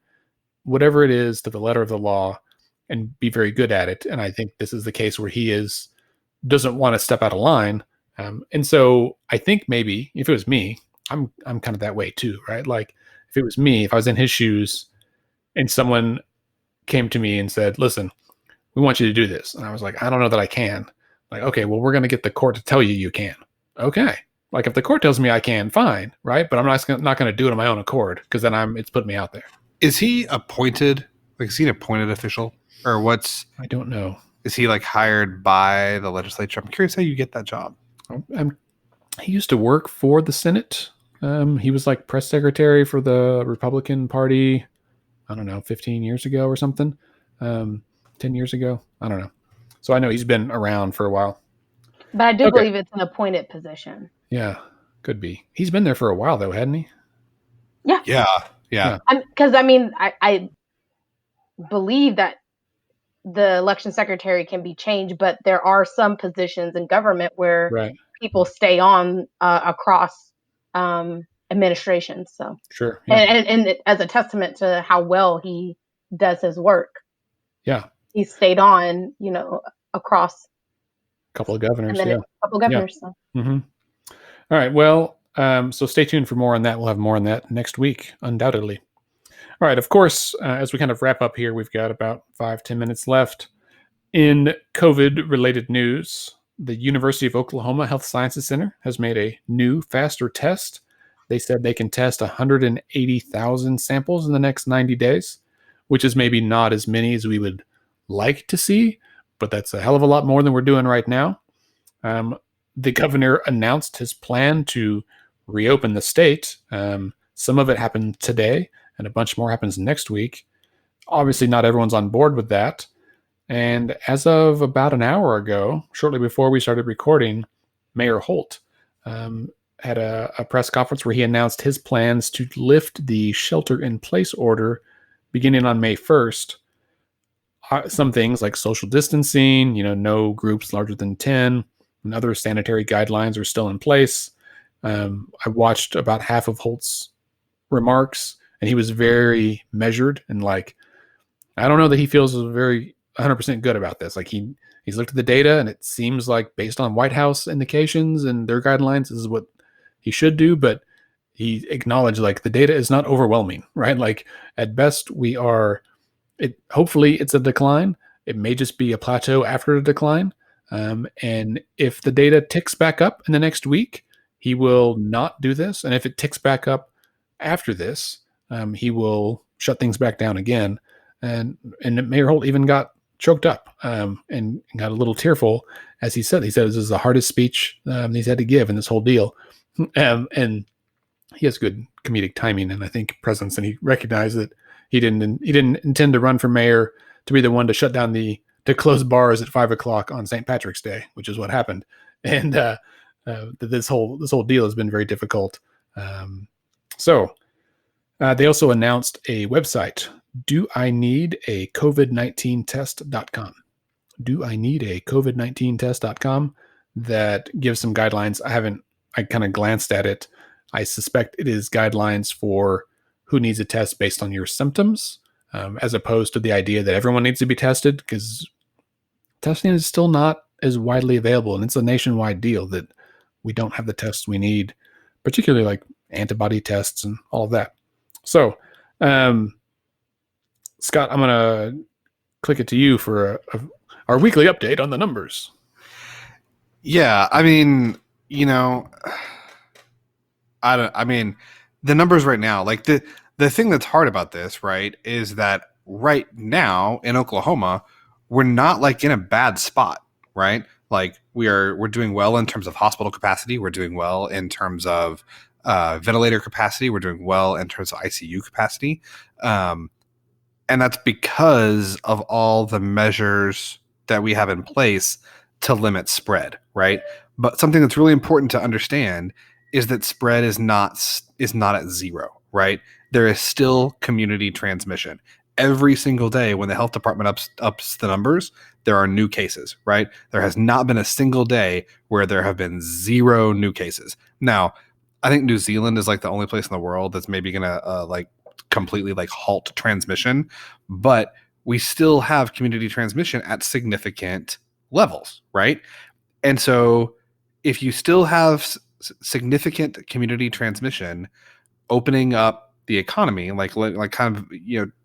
whatever it is to the letter of the law and be very good at it. And I think this is the case where he doesn't want to step out of line. And so I think maybe if it was me, I'm kind of that way too, right? Like, if it was me, if I was in his shoes and someone came to me and said, listen, we want you to do this. And I was like, I don't know that I can. Like, okay, well, we're going to get the court to tell you can. Okay. Like, if the court tells me I can, fine, right? But I'm not going to do it on my own accord, because then it's putting me out there. Is he appointed? Like, is he an appointed official, or I don't know. Is he, like, hired by the legislature? I'm curious how you get that job. He used to work for the Senate. He was like press secretary for the Republican Party, I don't know, 15 years ago or something. 10 years ago. I don't know. So I know he's been around for a while. But I do believe it's an appointed position. Yeah, could be. He's been there for a while, though, hadn't he? Yeah. Yeah. Because, I believe that the election secretary can be changed, but there are some positions in government where people stay on across administrations. So sure, yeah. And as a testament to how well he does his work. Yeah, he stayed on, across a couple of governors. A couple of governors. Yeah. So. Mm-hmm. All right. Well, so stay tuned for more on that. We'll have more on that next week, undoubtedly. All right. Of course, as we kind of wrap up here, we've got about 5-10 minutes left. In COVID-related news, the University of Oklahoma Health Sciences Center has made a new, faster test. They said they can test 180,000 samples in the next 90 days, which is maybe not as many as we would like to see, but that's a hell of a lot more than we're doing right now. The governor announced his plan to reopen the state. Some of it happened today, and a bunch more happens next week. Obviously, not everyone's on board with that. And as of about an hour ago, shortly before we started recording, Mayor Holt had a press conference where he announced his plans to lift the shelter-in-place order beginning on May 1st. Some things like social distancing, no groups larger than 10, and other sanitary guidelines are still in place. I watched about half of Holt's remarks, and he was very measured and I don't know that he feels very 100% good about this. He's looked at the data, and it seems like based on White House indications and their guidelines, this is what he should do. But he acknowledged the data is not overwhelming, right? At best, we are. Hopefully, it's a decline. It may just be a plateau after a decline. And if the data ticks back up in the next week, he will not do this. And if it ticks back up after this, he will shut things back down again. And Mayor Holt even got choked up and got a little tearful as he said. He said this is the hardest speech he's had to give in this whole deal. And he has good comedic timing and I think presence, and he recognized that he didn't intend to run for mayor to be the one to shut down to close bars at 5:00 on St. Patrick's Day, which is what happened. And this whole deal has been very difficult. So they also announced a website. Do I need a COVID-19 test.com? Do I need a COVID-19 test.com that gives some guidelines? I kind of glanced at it. I suspect it is guidelines for who needs a test based on your symptoms, as opposed to the idea that everyone needs to be tested, because testing is still not as widely available, and it's a nationwide deal that we don't have the tests we need, particularly like antibody tests and all of that. So, Scott, I'm going to click it to you for our weekly update on the numbers. Yeah, I mean, the numbers right now, the thing that's hard about this, right, is that right now in Oklahoma, we're not in a bad spot, right? We're doing well in terms of hospital capacity. We're doing well in terms of ventilator capacity. We're doing well in terms of ICU capacity. And that's because of all the measures that we have in place to limit spread, right? But something that's really important to understand is that spread is not at zero, right? There is still community transmission. Every single day when the health department ups the numbers, there are new cases, right? There has not been a single day where there have been 0 new cases. Now, I think New Zealand is the only place in the world that's maybe going to completely halt transmission, but we still have community transmission at significant levels, right? And so if you still have significant community transmission, opening up the economy,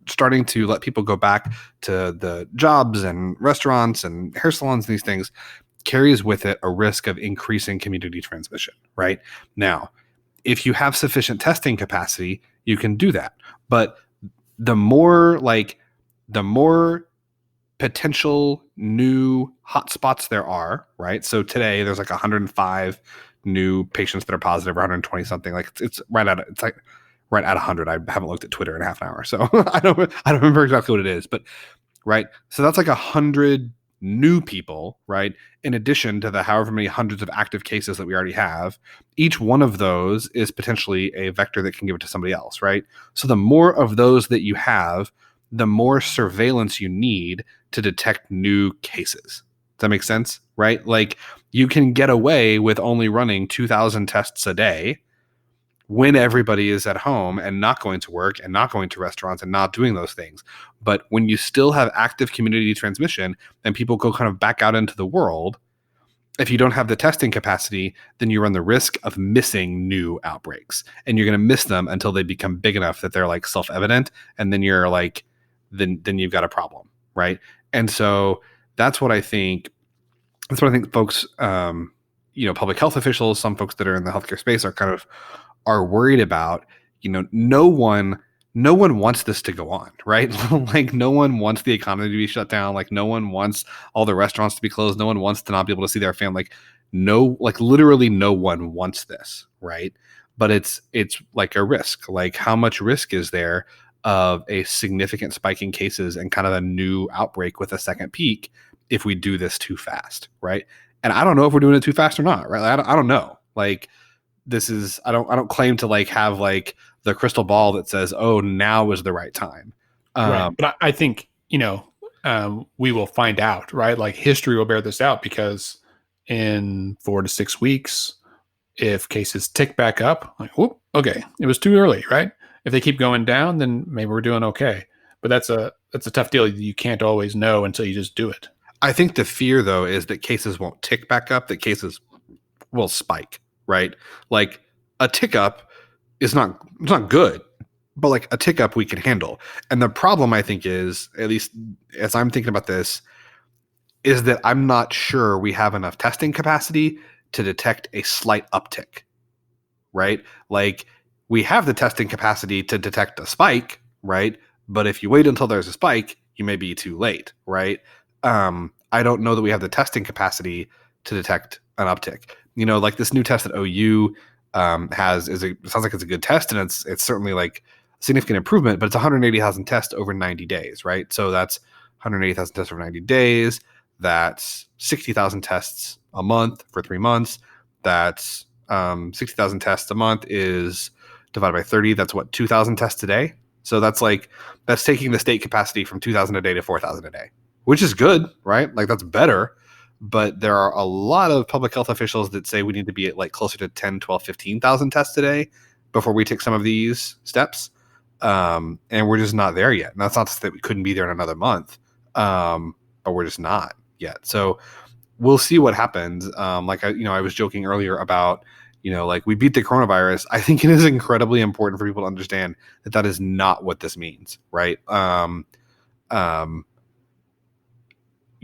starting to let people go back to the jobs and restaurants and hair salons, these things carries with it a risk of increasing community transmission, right? Now, if you have sufficient testing capacity, you can do that. But the more potential new hotspots there are, right? So today there's 105 new patients that are positive, or 120 something. It's right at 100. I haven't looked at Twitter in half an hour, so I don't remember exactly what it is. But right, so that's 100 new people, right? In addition to the however many hundreds of active cases that we already have, each one of those is potentially a vector that can give it to somebody else, right? So the more of those that you have, the more surveillance you need to detect new cases. Does that make sense? Right? You can get away with only running 2,000 tests a day when everybody is at home and not going to work and not going to restaurants and not doing those things. But when you still have active community transmission and people go kind of back out into the world, if you don't have the testing capacity, then you run the risk of missing new outbreaks, and you're going to miss them until they become big enough that they're self-evident. And then you're then you've got a problem. Right. And so that's what I think folks, public health officials, some folks that are in the healthcare space are worried about. No one no one wants this to go on, right? Like no one wants the economy to be shut down. Like no one wants all the restaurants to be closed. No one wants to not be able to see their family. Like literally no one wants this, right? But it's like a risk. Like how much risk is there of a significant spike in cases and kind of a new outbreak with a second peak if we do this too fast, right? And I don't know if we're doing it too fast or not, right? I don't know. Like this is I don't claim to like have like the crystal ball that says, oh, now is the right time. Right. But I think, we will find out, right? Like history will bear this out, because in 4 to 6 weeks, if cases tick back up, like, whoop, okay, it was too early, right? If they keep going down, then maybe we're doing okay. But that's a tough deal. You can't always know until you just do it. I think the fear, though, is that cases won't tick back up, that cases will spike, right? Like a tick up is not good, but like a tick up we can handle. And the problem, I think, is, at least as I'm thinking about this, is that I'm not sure we have enough testing capacity to detect a slight uptick, right? Like we have the testing capacity to detect a spike, right? But if you wait until there's a spike, you may be too late, right? I don't know that we have the testing capacity to detect an uptick. Like this new test that OU sounds like it's a good test, and it's certainly like significant improvement, but it's 180,000 tests over 90 days, right? So that's 180,000 tests over 90 days. That's 60,000 tests a month for 3 months. That's 60,000 tests a month is divided by 30. That's what, 2,000 tests a day. So that's taking the state capacity from 2,000 a day to 4,000 a day, which is good, right? Like that's better. But there are a lot of public health officials that say we need to be at like closer to 10, 12, 15,000 tests a day before we take some of these steps. And we're just not there yet. And that's not to say that we couldn't be there in another month, but we're just not yet. So we'll see what happens. Like I was joking earlier about, like we beat the coronavirus. I think it is incredibly important for people to understand that is not what this means, right?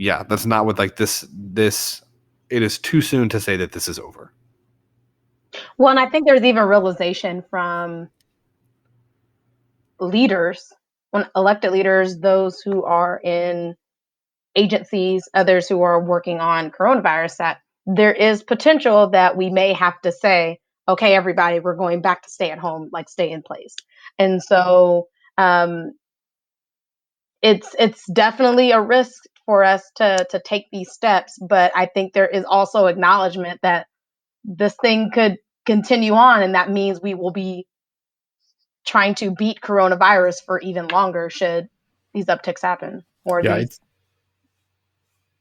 Yeah, that's not what like this. It is too soon to say that this is over. Well, and I think there's even realization from leaders, when elected leaders, those who are in agencies, others who are working on coronavirus, that there is potential that we may have to say, okay, everybody, we're going back to stay at home, like stay in place. And so it's definitely a risk for us to take these steps, but I think there is also acknowledgement that this thing could continue on, and that means we will be trying to beat coronavirus for even longer should these upticks happen, or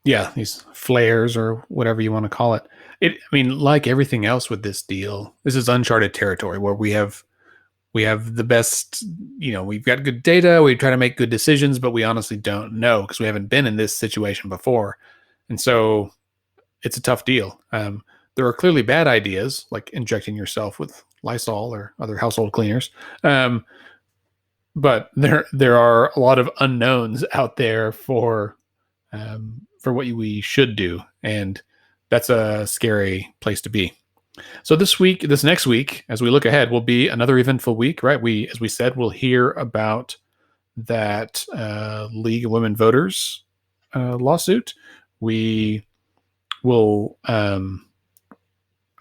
these flares or whatever you want to call it. I mean, like everything else with this deal, this is uncharted territory where we have the best, we've got good data, we try to make good decisions, but we honestly don't know because we haven't been in this situation before. And so it's a tough deal. There are clearly bad ideas, like injecting yourself with Lysol or other household cleaners. But there are a lot of unknowns out there for what we should do, and that's a scary place to be. So this next week, as we look ahead, will be another eventful week, right? As we said, we'll hear about that League of Women Voters lawsuit. We will.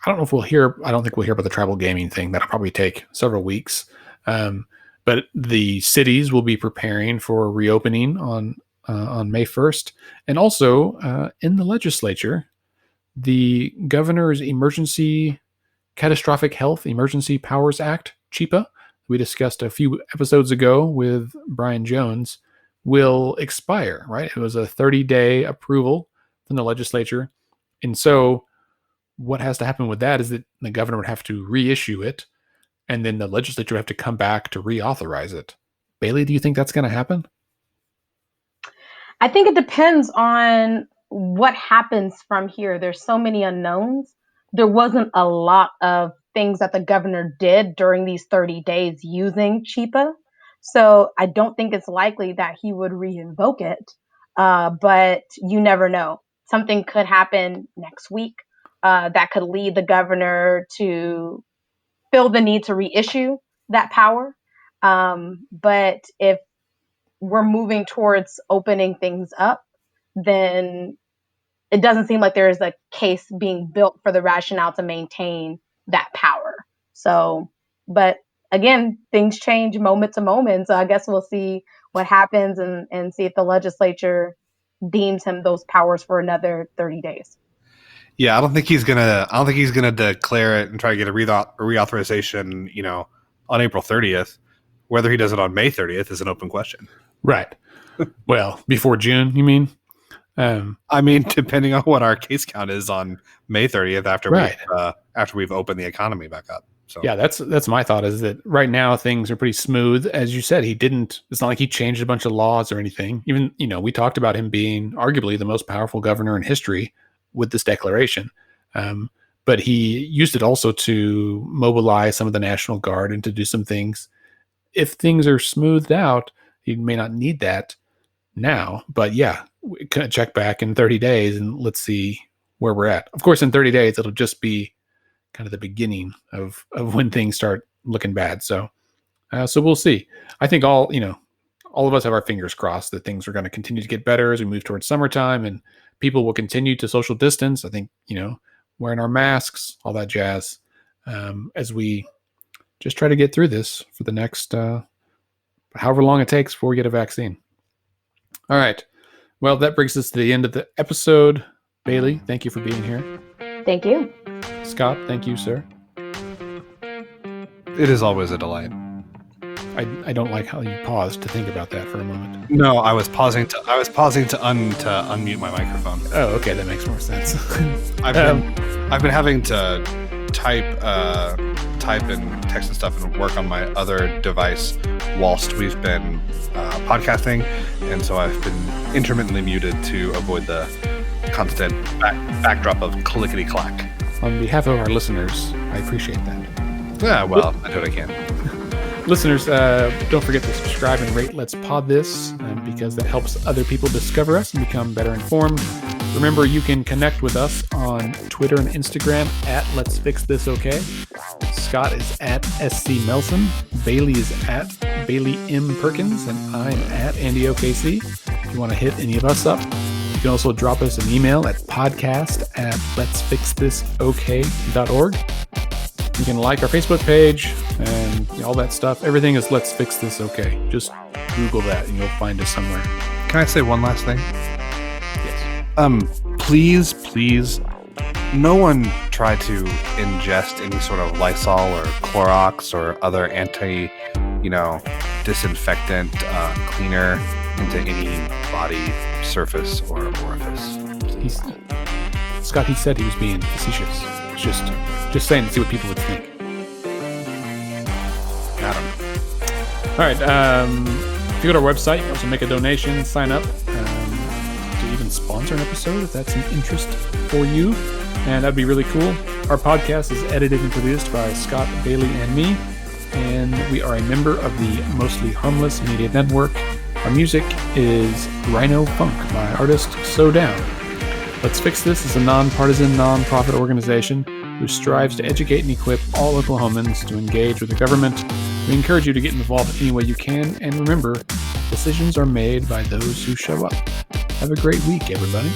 I don't think we'll hear about the tribal gaming thing. That'll probably take several weeks. But the cities will be preparing for reopening on May 1st. And also in the legislature, the governor's Emergency Catastrophic Health Emergency Powers Act, CHEPA, we discussed a few episodes ago with Brian Jones, will expire, right? It was a 30-day approval from the legislature. And so what has to happen with that is that the governor would have to reissue it, and then the legislature would have to come back to reauthorize it. Bailey, do you think that's going to happen? I think it depends on what happens from here. There's so many unknowns. There wasn't a lot of things that the governor did during these 30 days using CHEPA. So I don't think it's likely that he would reinvoke it. But you never know. Something could happen next week that could lead the governor to feel the need to reissue that power. But if we're moving towards opening things up, then it doesn't seem like there is a case being built for the rationale to maintain that power. So, but again, things change moment to moment. So I guess we'll see what happens and see if the legislature deems him those powers for another 30 days. Yeah, I don't think he's gonna declare it and try to get a reauthorization, on April 30th. Whether he does it on May 30th is an open question. Right. Well, before June, you mean? I mean, depending on what our case count is on May 30th after we've opened the economy back up. So yeah, that's my thought, is that right now things are pretty smooth. As you said, it's not like he changed a bunch of laws or anything. Even, we talked about him being arguably the most powerful governor in history with this declaration. But he used it also to mobilize some of the National Guard and to do some things. If things are smoothed out, he may not need that now, but yeah, we can check back in 30 days and let's see where we're at. Of course, in 30 days, it'll just be kind of the beginning of when things start looking bad. So we'll see. I think all of us have our fingers crossed that things are going to continue to get better as we move towards summertime and people will continue to social distance. I think, wearing our masks, all that jazz, as we just try to get through this for the next, however long it takes before we get a vaccine. All right. Well, that brings us to the end of the episode. Bailey, thank you for being here. Thank you. Scott, thank you, sir. It is always a delight. I don't like how you paused to think about that for a moment. No, I was pausing to unmute my microphone. Oh, okay, that makes more sense. I've been having to type and text and stuff and work on my other device whilst we've been podcasting, and so I've been intermittently muted to avoid the constant backdrop of clickety clack. On behalf of our listeners, I appreciate that. Yeah, well, I do what I can. Listeners, don't forget to subscribe and rate Let's Pod This, because that helps other people discover us and become better informed. Remember, you can connect with us on Twitter and Instagram at Let's Fix This OK. Scott is at SC Melson. Bailey is at Bailey M. Perkins. And I'm at Andy OKC. If you want to hit any of us up, you can also drop us an email at podcast@letsfixthisok.org. You can like our Facebook page and all that stuff. Everything is Let's Fix This OK. Just Google that and you'll find us somewhere. Can I say one last thing? Yes. Please, no one try to ingest any sort of Lysol or Clorox or other disinfectant cleaner into any body surface or orifice. Scott, he said he was being facetious. It's just saying to see what people would think. Got him. All right. If you go to our website, you can also make a donation, sign up to even sponsor an episode if that's an interest for you. And that'd be really cool. Our podcast is edited and produced by Scott, Bailey, and me. And we are a member of the Mostly Harmless Media Network. Our music is Rhino Funk by artist So Down. Let's Fix This is a nonpartisan, nonprofit organization who strives to educate and equip all Oklahomans to engage with the government. We encourage you to get involved any way you can, and remember, decisions are made by those who show up. Have a great week, everybody.